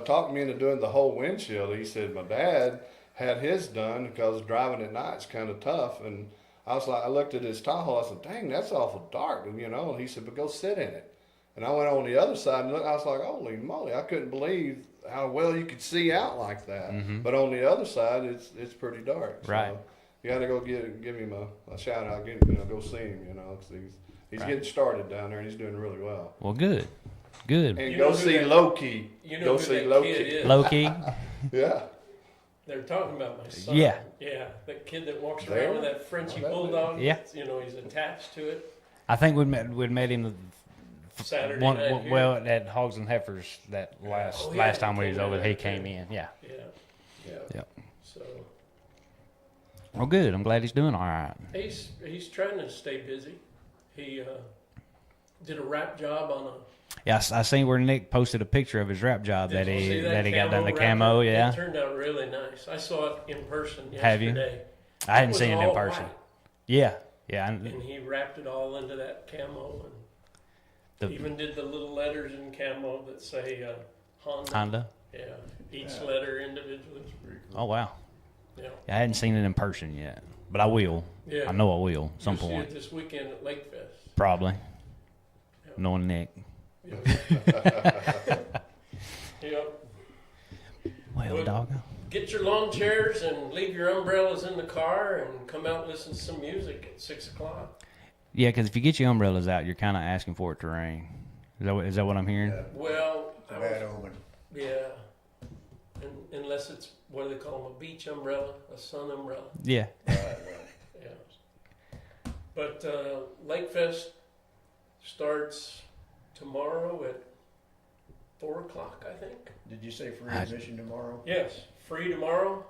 talked me into doing the whole windshield. He said my dad had his done because driving at night's kind of tough. And I looked at his Tahoe. I said, dang, that's awful dark. And, and he said, but go sit in it. And I went on the other side and looked, I was like, holy moly, I couldn't believe how well you could see out like that. Mhm. But on the other side, it's pretty dark. Right. So you got to go give him a shout out, go see him, 'cause he's Right. getting started down there and he's doing really well. Well, good. Good. And You go know who see that- Low Key. You know Go who see that Low kid Key. is? Low key. Yeah. They're talking about my son. Yeah. Yeah, that kid that walks There? around with that Frenchy Oh, that bulldog. Yeah. He's attached to it. I think we'd met him Saturday night here. well at Hogs and Heifers that last Oh, yeah, last time he we was came over. in He there, came too. in. Yeah. Yeah. Yep. So Well, good. I'm glad he's doing all right. he's trying to stay busy. He did a wrap job on a. Yeah, I seen where Nick posted a picture of his rap job Did that you see he got done the wrapper? camo. Yeah, It turned out really nice. I saw it in person Have you? yesterday. I hadn't was seen it in all person. white, Yeah. and he wrapped it all into that camo, and even did the little letters in camo that say Honda. Honda. Yeah, each letter individually. Oh wow. Yeah, I hadn't seen it in person yet, but I will. yeah. I know I will at some You'll point. see it this weekend at Lake Fest. Probably. Yeah. Knowing Nick. Yep. Well, dog. Get your lawn chairs and leave your umbrellas in the car and come out and listen to some music at 6 o'clock. Yeah, because if you get your umbrellas out, you're kind of asking for it to rain. Is that what I'm hearing? Yeah, well, it's a bad omen. yeah. Unless it's, what do they call them, a beach umbrella, a sun umbrella. Yeah. Right. Yeah. But Lake Fest starts tomorrow at 4 o'clock, I think. Did you say free admission tomorrow? Yes, free tomorrow,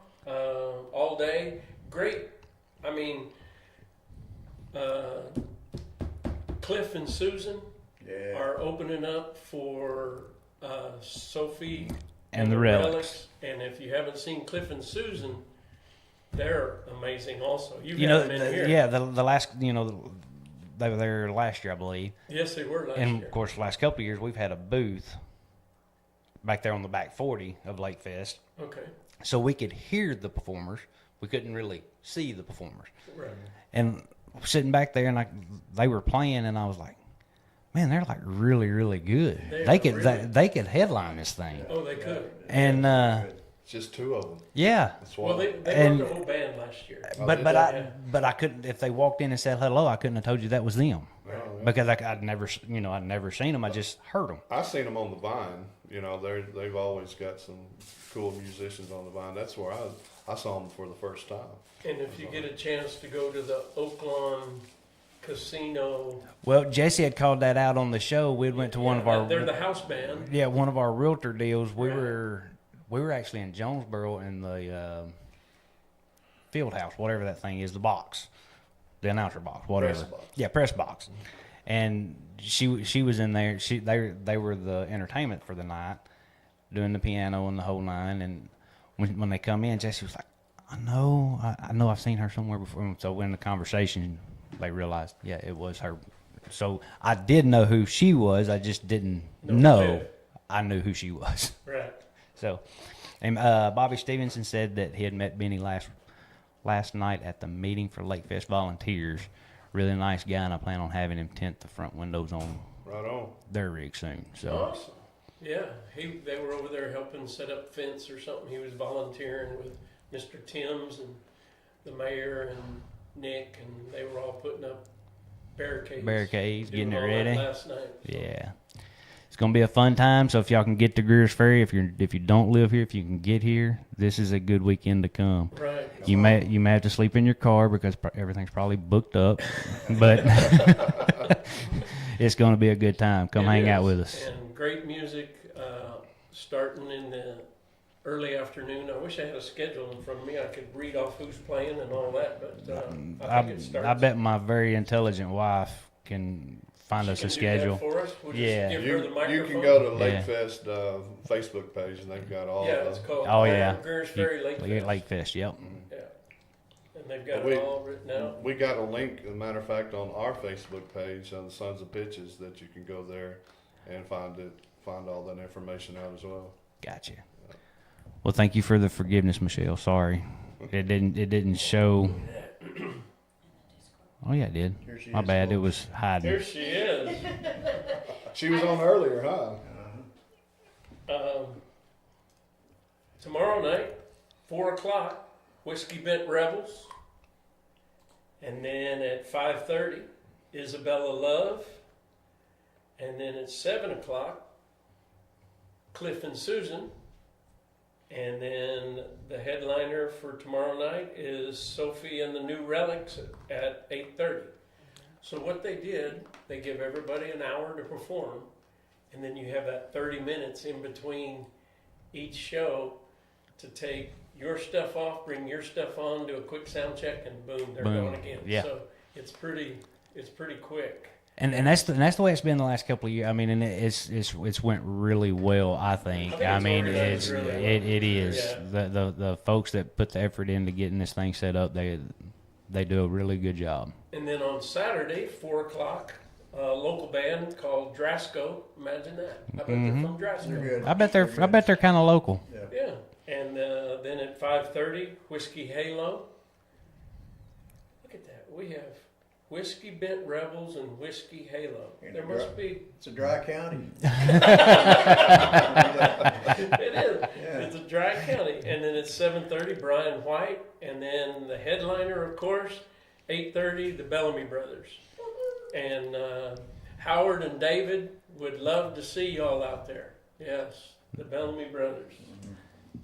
all day. Great. I mean, Cliff and Susan Yeah. are opening up for Sophie And the Relics. And if you haven't seen Cliff and Susan, they're amazing also. You've You got know, them in here. yeah, the last, they were there last year, I believe. Yes, they were last And year. of course, the last couple of years, we've had a booth back there on the back 40 of Lake Fest. Okay, So we could hear the performers. We couldn't really see the performers. right. And sitting back there, and they were playing, and I was like, man, they're like really, really good. They They are really- they could headline this thing. Oh, they could. And Just two of them. yeah, That's why. Well, they And- wrote the whole band last year. Oh, but did but they? I but I couldn't, if they walked in and said hello, I couldn't have told you that was them Oh, yeah. because I'd never I'd never seen them. I just heard them. I seen them on the Vine. They've always got some cool musicians on the Vine. That's where I saw them for the first time. And if you get a chance to go to the Oaklawn Casino, Well, Jesse had called that out on the show. We went to one of our they're the house band. one of our realtor deals. We Right. were actually in Jonesboro in the field house, whatever that thing is, the box, the announcer box, whatever. Press box. Yeah, press box. And she was in there. They were the entertainment for the night, doing the piano and the whole nine. And when they come in, Jesse was like, I know I've seen her somewhere before. And so in the conversation, they realized, yeah, it was her. So I did know who she was. I just didn't know. I knew who she was. Right. So, and Bobby Stevenson said that he had met Benny last night at the meeting for Lake Fest volunteers. Really nice guy, and I plan on having him tint the front windows on Right on. their rig soon. So, Awesome. Yeah, they were over there helping set up fence or something. He was volunteering with Mr. Timms and the mayor and Nick, and they were all putting up barricades, getting it doing all that ready. last night. So. Yeah, it's gonna be a fun time. So if y'all can get to Greer's Ferry, if you don't live here, if you can get here, this is a good weekend to come. Right. You may have to sleep in your car because everything's probably booked up, but it's going to be a good time. Come It hang out is. with us. And great music starting in the early afternoon. I wish I had a schedule in front of me. I could read off who's playing and all that, but I think it starts. I bet my very intelligent wife can find us a She can do that schedule. for us. We'll Yeah. just give her the You microphone. can go to Lake Yeah. Fest Facebook page and they've got all Yeah, the it's called Oh, yeah. Greer's Ferry Lake Fest. Lake Fest, yep. Yeah. And they've got We- it all written out. We got a link, as a matter of fact, on our Facebook page on the Sons of Ptches that you can go there and find all that information out as well. Gotcha. Well, thank you for the forgiveness, Michelle. Sorry, it didn't show. Oh yeah, it did. Here she My is, bad. It folks. was Here hiding. she is. She was on earlier, huh? Tomorrow night, 4 o'clock, Whiskey Bent Rebels. And then at 5:30, Isabella Love. And then at 7 o'clock, Cliff and Susan. And then the headliner for tomorrow night is Sophie and the New Relics at 8:30. So what they did, they give everybody an hour to perform, and then you have that 30 minutes in between each show to take your stuff off, bring your stuff on, do a quick sound check, and boom, they're Boom. going again. Yeah. So it's pretty quick. And that's the way it's been the last couple of years. I mean, and it's went really well. I think. I think it's organized It's really well. it is Yeah. the folks that put the effort into getting this thing set up. They do a really good job. And then on Saturday, 4:00, a local band called Drasco. Imagine that. I bet they're from Drasco. They're good. I bet they're kind of local. Yeah. And then at 5:30, Whiskey Halo. Look at that. We have Whiskey Bent Rebels and Whiskey Halo. And There a must be. It's a dry county. It is. Yeah. It's a dry county. And then at 7:30, Brian White. And then the headliner, of course, 8:30, the Bellamy Brothers. And Howard and David would love to see y'all out there. Yes, the Bellamy Brothers.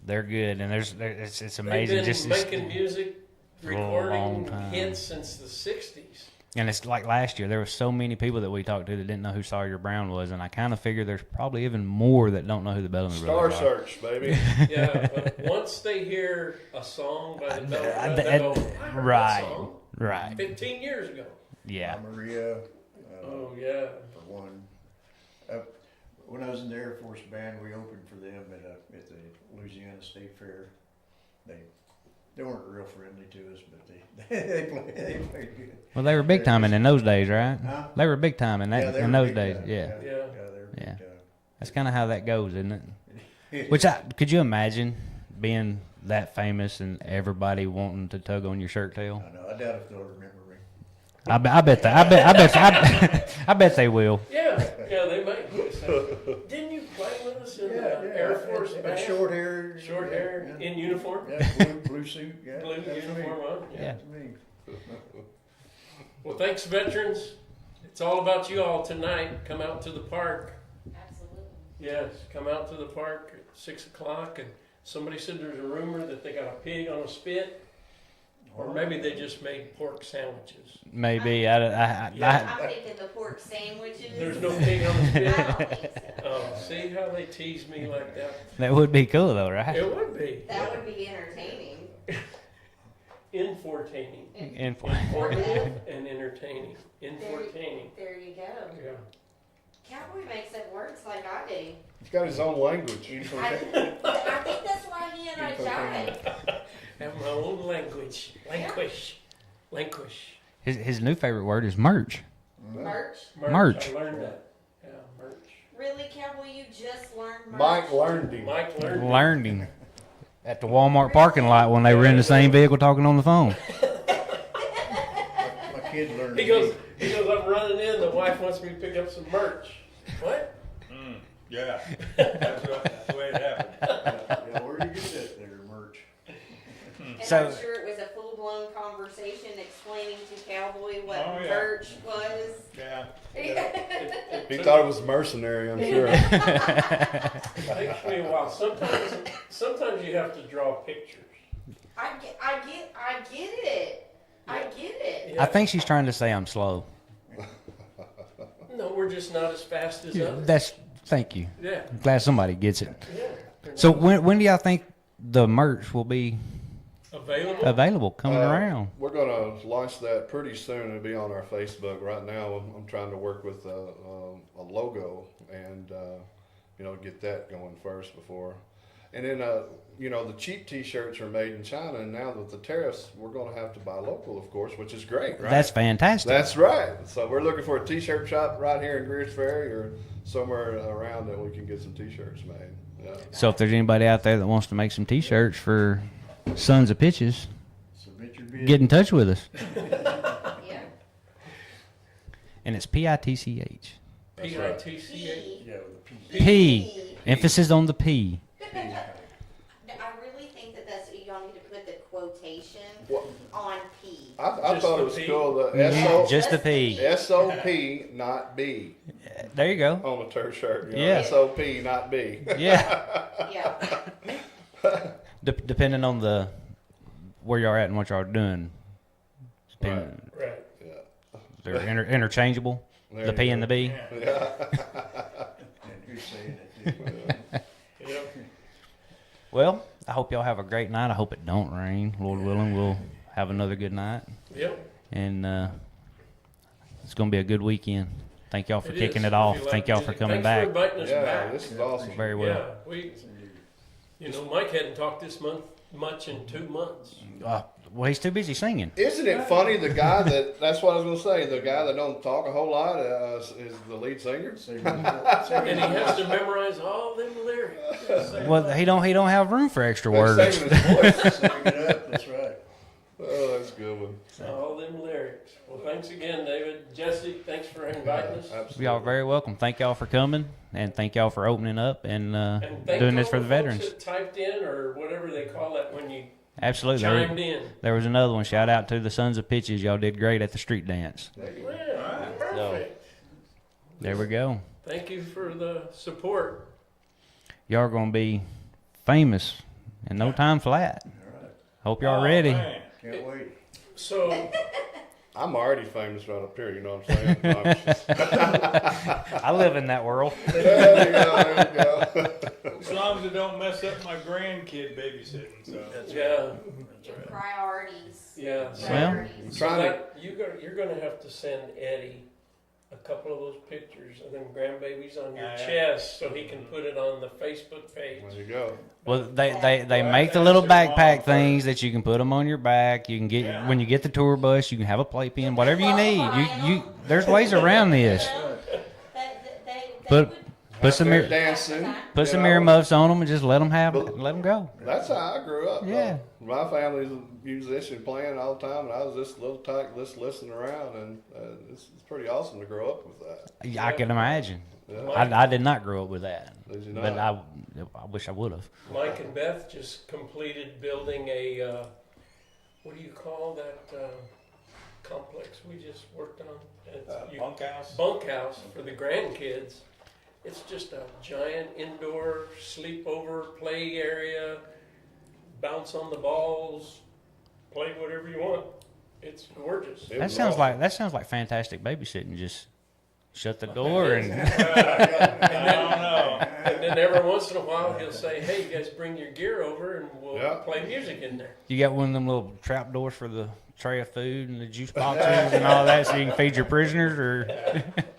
They're good, and it's They've amazing. been Just making music, for a long recording time. hits since the 60s. and it's like last year. There were so many people that we talked to that didn't know who Sawyer Brown was, and I kind of figure there's probably even more that don't know who the Bellamy Star Brothers are. Search, baby. Yeah, but once they hear a song by the Bellamy I- Brothers, they go, I heard right, that song right, 15 years ago. yeah. Maria, Oh, yeah. for one. When I was in the Air Force Band, we opened for them at the Louisiana State Fair. They weren't real friendly to us, but they played good. Well, they were big timing in those days, right? Huh? They were big timing Yeah, they in were those big days. time. Yeah. Yeah. Yeah, they were big Yeah. time. That's kind of how that goes, isn't it? Yeah. Which could you imagine being that famous and everybody wanting to tug on your shirt tail? I know. I doubt if they'll remember me. I bet they will. Yeah, they might. So, didn't you play with us in the Air Force and band? short hair. Short hair, yeah. in uniform? Yeah, blue suit. Yeah, Blue that's uniform me. on? Yeah. That's me. Well, thanks, veterans. It's all about you all tonight. Come out to the park. Absolutely. Yes, come out to the park at 6 o'clock. And somebody said there's a rumor that they got a pig on a spit. Or maybe they just made pork sandwiches. Maybe I'm thinking the pork sandwiches. There's no pig on the I spit. don't think so. Oh, see how they tease me like that? that would be cool though, right? It would be. That would be entertaining. Infortaining. Informative. And entertaining. Infortaining. There you go. Yeah. Cowboy makes up words like I do. He's got his own language. I think that's why he and I jive. Have my own language. Languish. His new favorite word is merch. Merch? Merch. I learned that. Yeah, merch. Really, Cowboy? You just learned merch? Mike learned him. Mike learned. Learned him at the Walmart parking lot when they were in the same vehicle talking on the phone. My kid learned. He goes, I'm running in. The wife wants me to pick up some merch. What? Yeah, that's the way it happened. Yeah, where do you get that there, merch? And So- I'm sure it was a full-blown conversation explaining to Cowboy what Oh, yeah. merch was. Yeah. He thought it was mercenary, I'm sure. It takes me a while. Sometimes you have to draw pictures. I get it. I get it. I think she's trying to say I'm slow. No, we're just not as fast as others. Thank you. Yeah. Glad somebody gets it. Yeah. So when do y'all think the merch will be Available? coming around? We're going to launch that pretty soon. It'll be on our Facebook. Right now, I'm trying to work with a logo and, get that going first before. And then, the cheap T-shirts are made in China, and now with the tariffs, we're going to have to buy local, of course, which is great, right? That's fantastic. That's right. So we're looking for a T-shirt shop right here in Greers Ferry or somewhere around that we can get some T-shirts made. Yeah. So if there's anybody out there that wants to make some T-shirts for Sons of Ptches, Submit your bid. get in touch with us. Yeah. And it's P-I-T-C-H. That's right. P-I-T-C-A. Yeah, with a P. P. Emphasis on the P. I really think that's y'all need to put the quotation What? on P. I Just thought the it was P? cool. The Yeah, just the P. S-O-P, not B, There you go. on the tur shirt. Yeah. S-O-P, not B. Yeah. Yeah. Depending on where y'all are at and what y'all are doing. Right. Right. Yeah. They're interchangeable. There The you P go. and the B. Yeah. And who's saying it? Yep. Well, I hope y'all have a great night. I hope it don't rain. Lord willing, we'll have another good night. Yep. And It's going to be a good weekend. Thank y'all for It kicking is. it off. We like Thank y'all for music. coming Thanks back. for inviting us Yeah, back. this is awesome. Very well. Yeah, Mike hadn't talked this month much in 2 months. Well, he's too busy singing. Isn't it funny? The guy that's what I was gonna say. The guy that don't talk a whole lot is the lead singer. And he has to memorize all them lyrics. Well, he don't have room for extra He's words. saving his voice. Sing it up, that's right. Oh, that's a good one. All them lyrics. Well, thanks again, David. Jesse, thanks for inviting us. Absolutely. Y'all are very welcome. Thank y'all for coming, and thank y'all for opening up and And thank doing this all for the folks veterans. that typed in, or whatever they call that when you Absolutely. chimed in. There was another one. Shout out to the Sons of Ptches. Y'all did great at the street dance. Yeah, perfect. There we go. Thank you for the support. Y'all are going to be famous in no time flat. All right. Hope y'all Oh, ready. man. Can't wait. So, I'm already famous right up here. You know what I'm saying? No, I'm just- I live in that world. there you go. There you go. As long as it don't mess up my grandkid babysitting. So. yeah, Priorities. yeah. Well, Priorities. So Trying to- that, you're going to have to send Eddie a couple of those pictures of them grandbabies on your Yeah. chest so he can put it on the Facebook page. There you go. Well, they Well, make the that's little your mom backpack first. things that you can put them on your back. You can get Yeah. when you get the tour bus, you can have a playpen, whatever you need. You there's ways around this. Put put some Out there ear, dancing. put some you know. earmuffs on them and just let them But- go. That's how I grew up. Yeah. My family's a musician playing all the time, and I was just little tight, just listening around, and it's pretty awesome to grow up with that. I can imagine. Yeah. I did not grow up with that, Did you but not? I wish I would have. Mike and Beth just completed building a, what do you call that complex we just worked on? It's Bunkhouse. bunkhouse for the grandkids. It's just a giant indoor sleepover play area, bounce on the balls, play whatever you want. It's gorgeous. It That was sounds awesome. like fantastic babysitting. Just shut the door and I don't know. And then every once in a while he'll say, "Hey, you guys bring your gear over and we'll Yeah. play music in there." you got one of them little trap doors for the tray of food and the juice boxes and all that, so you can feed your prisoners. Or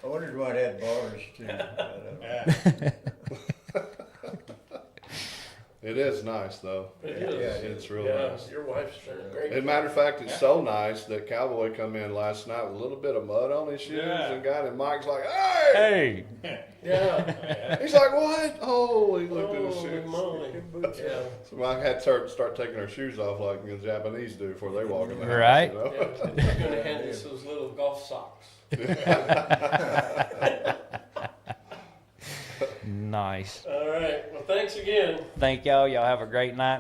I wondered why it had bars too. Yeah. It is nice though. It Yeah, is. It's real Yeah, nice. your wife's done a great. As a matter of fact, it's so nice that Cowboy come in last night with a little bit of mud on his shoes Yeah. and got in. Mike's like, "Hey!" Yeah. He's like, "What?" Oh, he looked at his Holy shoes. moly. Yeah. So Mike had to start taking our shoes off like the Japanese do before they walk in the house. Right. You know? Yeah. You're gonna hand us those little golf socks. nice. All right. Well, thanks again. Thank y'all. Y'all have a great night.